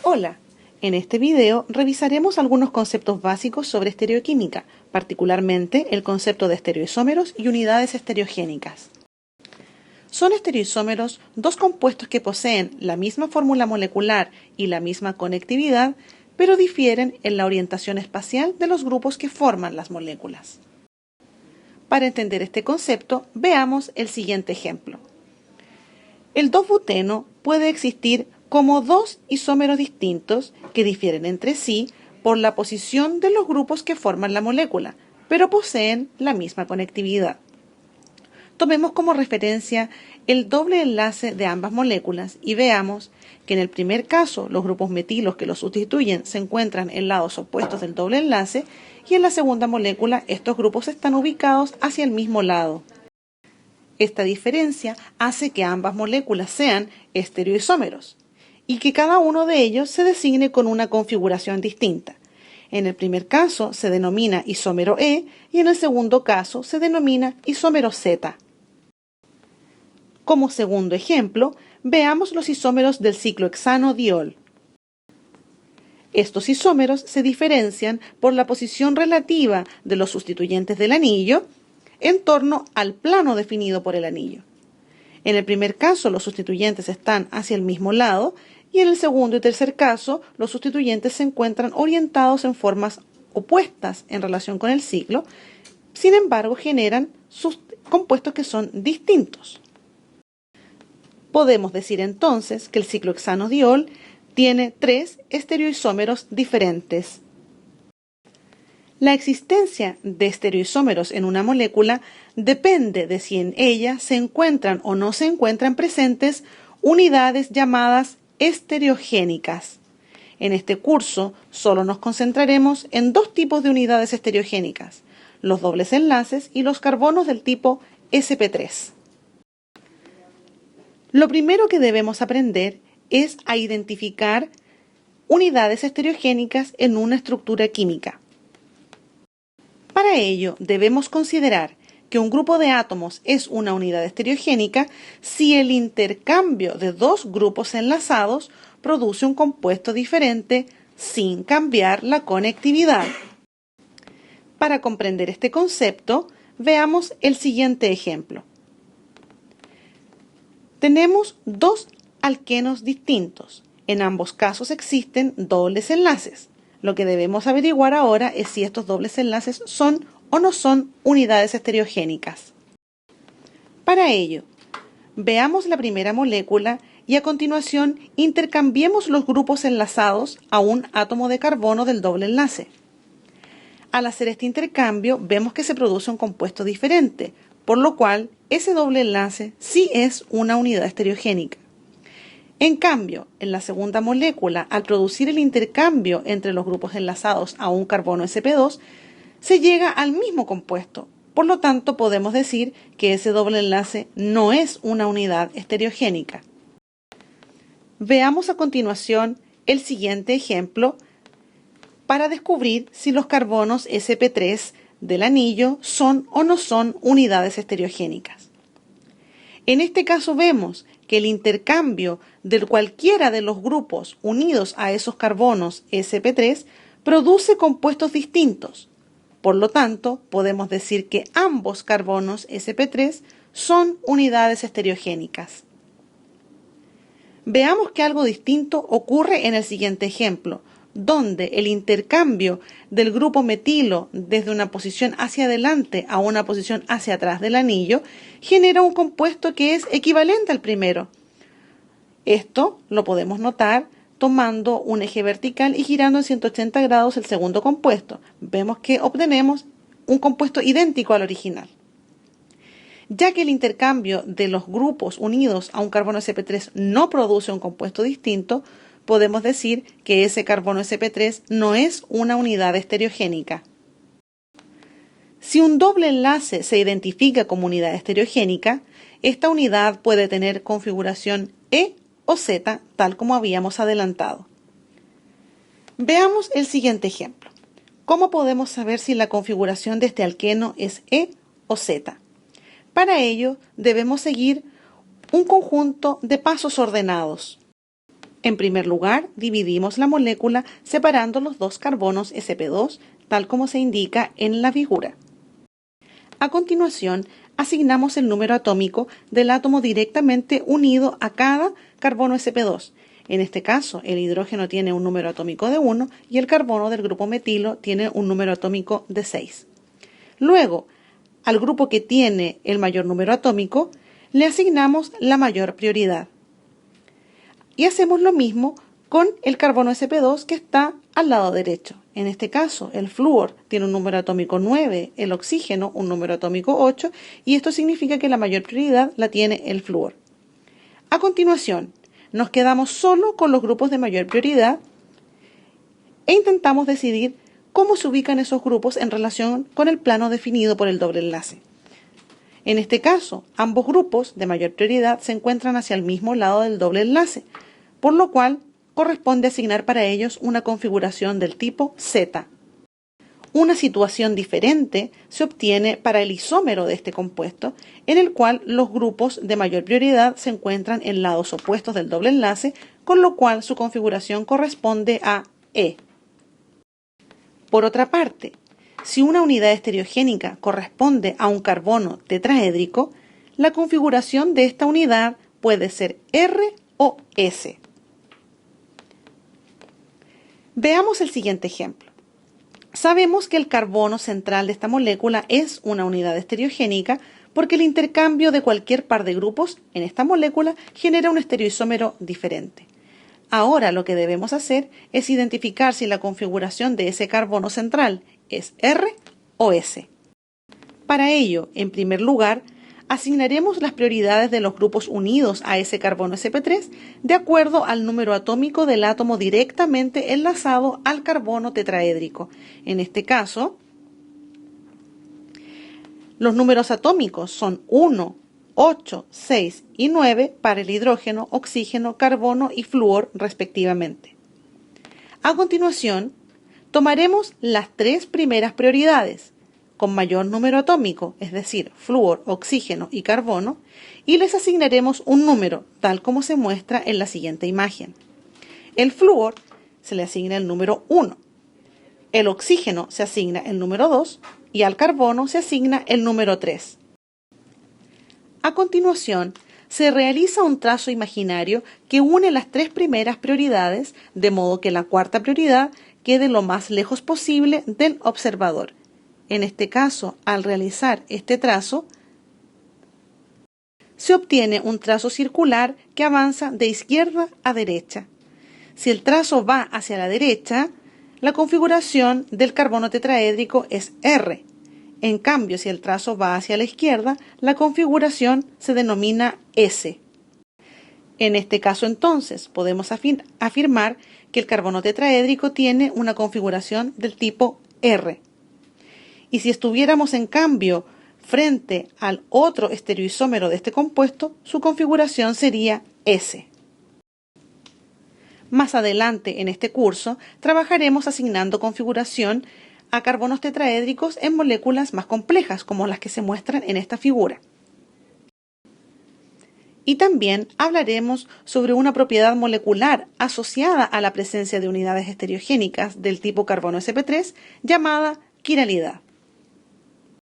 Hola, en este video revisaremos algunos conceptos básicos sobre estereoquímica, particularmente el concepto de estereoisómeros y unidades estereogénicas. Son estereoisómeros dos compuestos que poseen la misma fórmula molecular y la misma conectividad, pero difieren en la orientación espacial de los grupos que forman las moléculas. Para entender este concepto, veamos el siguiente ejemplo. El 2-buteno puede existir como dos isómeros distintos que difieren entre sí por la posición de los grupos que forman la molécula, pero poseen la misma conectividad. Tomemos como referencia el doble enlace de ambas moléculas y veamos que en el primer caso los grupos metilos que los sustituyen se encuentran en lados opuestos del doble enlace y en la segunda molécula estos grupos están ubicados hacia el mismo lado. Esta diferencia hace que ambas moléculas sean estereoisómeros y que cada uno de ellos se designe con una configuración distinta. En el primer caso se denomina isómero E y en el segundo caso se denomina isómero Z. Como segundo ejemplo, veamos los isómeros del ciclohexano-diol. Estos isómeros se diferencian por la posición relativa de los sustituyentes del anillo en torno al plano definido por el anillo. En el primer caso, los sustituyentes están hacia el mismo lado y en el segundo y tercer caso, los sustituyentes se encuentran orientados en formas opuestas en relación con el ciclo, sin embargo, generan sus compuestos que son distintos. Podemos decir entonces que el ciclohexano-diol tiene tres estereoisómeros diferentes. La existencia de estereoisómeros en una molécula depende de si en ella se encuentran o no se encuentran presentes unidades llamadas estereogénicas. En este curso solo nos concentraremos en dos tipos de unidades estereogénicas, los dobles enlaces y los carbonos del tipo sp3. Lo primero que debemos aprender es a identificar unidades estereogénicas en una estructura química. Para ello, debemos considerar que un grupo de átomos es una unidad estereogénica si el intercambio de dos grupos enlazados produce un compuesto diferente sin cambiar la conectividad. Para comprender este concepto, veamos el siguiente ejemplo. Tenemos dos alquenos distintos. En ambos casos existen dobles enlaces. Lo que debemos averiguar ahora es si estos dobles enlaces son o no son unidades estereogénicas. Para ello, veamos la primera molécula y a continuación intercambiemos los grupos enlazados a un átomo de carbono del doble enlace. Al hacer este intercambio, vemos que se produce un compuesto diferente, por lo cual ese doble enlace sí es una unidad estereogénica. En cambio, en la segunda molécula, al producir el intercambio entre los grupos enlazados a un carbono sp2, se llega al mismo compuesto. Por lo tanto, podemos decir que ese doble enlace no es una unidad estereogénica. Veamos a continuación el siguiente ejemplo para descubrir si los carbonos sp3 del anillo son o no son unidades estereogénicas. En este caso vemos que el intercambio de cualquiera de los grupos unidos a esos carbonos sp3 produce compuestos distintos. Por lo tanto, podemos decir que ambos carbonos sp3 son unidades estereogénicas. Veamos que algo distinto ocurre en el siguiente ejemplo, donde el intercambio del grupo metilo desde una posición hacia adelante a una posición hacia atrás del anillo genera un compuesto que es equivalente al primero. Esto lo podemos notar tomando un eje vertical y girando en 180 grados el segundo compuesto. Vemos que obtenemos un compuesto idéntico al original. Ya que el intercambio de los grupos unidos a un carbono sp3 no produce un compuesto distinto, podemos decir que ese carbono sp3 no es una unidad estereogénica. Si un doble enlace se identifica como unidad estereogénica, esta unidad puede tener configuración E o Z, tal como habíamos adelantado. Veamos el siguiente ejemplo. ¿Cómo podemos saber si la configuración de este alqueno es E o Z? Para ello, debemos seguir un conjunto de pasos ordenados. En primer lugar, dividimos la molécula separando los dos carbonos sp2, tal como se indica en la figura. A continuación, asignamos el número atómico del átomo directamente unido a cada carbono sp2. En este caso, el hidrógeno tiene un número atómico de 1 y el carbono del grupo metilo tiene un número atómico de 6. Luego, al grupo que tiene el mayor número atómico, le asignamos la mayor prioridad. Y hacemos lo mismo con el carbono sp2 que está al lado derecho. En este caso, el flúor tiene un número atómico 9, el oxígeno un número atómico 8, y esto significa que la mayor prioridad la tiene el flúor. A continuación, nos quedamos solo con los grupos de mayor prioridad e intentamos decidir cómo se ubican esos grupos en relación con el plano definido por el doble enlace. En este caso, ambos grupos de mayor prioridad se encuentran hacia el mismo lado del doble enlace, por lo cual corresponde asignar para ellos una configuración del tipo Z. Una situación diferente se obtiene para el isómero de este compuesto, en el cual los grupos de mayor prioridad se encuentran en lados opuestos del doble enlace, con lo cual su configuración corresponde a E. Por otra parte, si una unidad estereogénica corresponde a un carbono tetraédrico, la configuración de esta unidad puede ser R o S. Veamos el siguiente ejemplo. Sabemos que el carbono central de esta molécula es una unidad estereogénica porque el intercambio de cualquier par de grupos en esta molécula genera un estereoisómero diferente. Ahora lo que debemos hacer es identificar si la configuración de ese carbono central es R o S. Para ello, en primer lugar, asignaremos las prioridades de los grupos unidos a ese carbono sp3 de acuerdo al número atómico del átomo directamente enlazado al carbono tetraédrico. En este caso, los números atómicos son 1, 8, 6 y 9 para el hidrógeno, oxígeno, carbono y flúor respectivamente. A continuación, tomaremos las tres primeras prioridades, con mayor número atómico, es decir, flúor, oxígeno y carbono, y les asignaremos un número, tal como se muestra en la siguiente imagen. El flúor se le asigna el número 1, el oxígeno se asigna el número 2 y al carbono se asigna el número 3. A continuación, se realiza un trazo imaginario que une las tres primeras prioridades, de modo que la cuarta prioridad quede lo más lejos posible del observador. En este caso, al realizar este trazo, se obtiene un trazo circular que avanza de izquierda a derecha. Si el trazo va hacia la derecha, la configuración del carbono tetraédrico es R. En cambio, si el trazo va hacia la izquierda, la configuración se denomina S. En este caso, entonces, podemos afirmar que el carbono tetraédrico tiene una configuración del tipo R. Y si estuviéramos, en cambio, frente al otro estereoisómero de este compuesto, su configuración sería S. Más adelante en este curso, trabajaremos asignando configuración a carbonos tetraédricos en moléculas más complejas, como las que se muestran en esta figura. Y también hablaremos sobre una propiedad molecular asociada a la presencia de unidades estereogénicas del tipo carbono sp3 llamada quiralidad.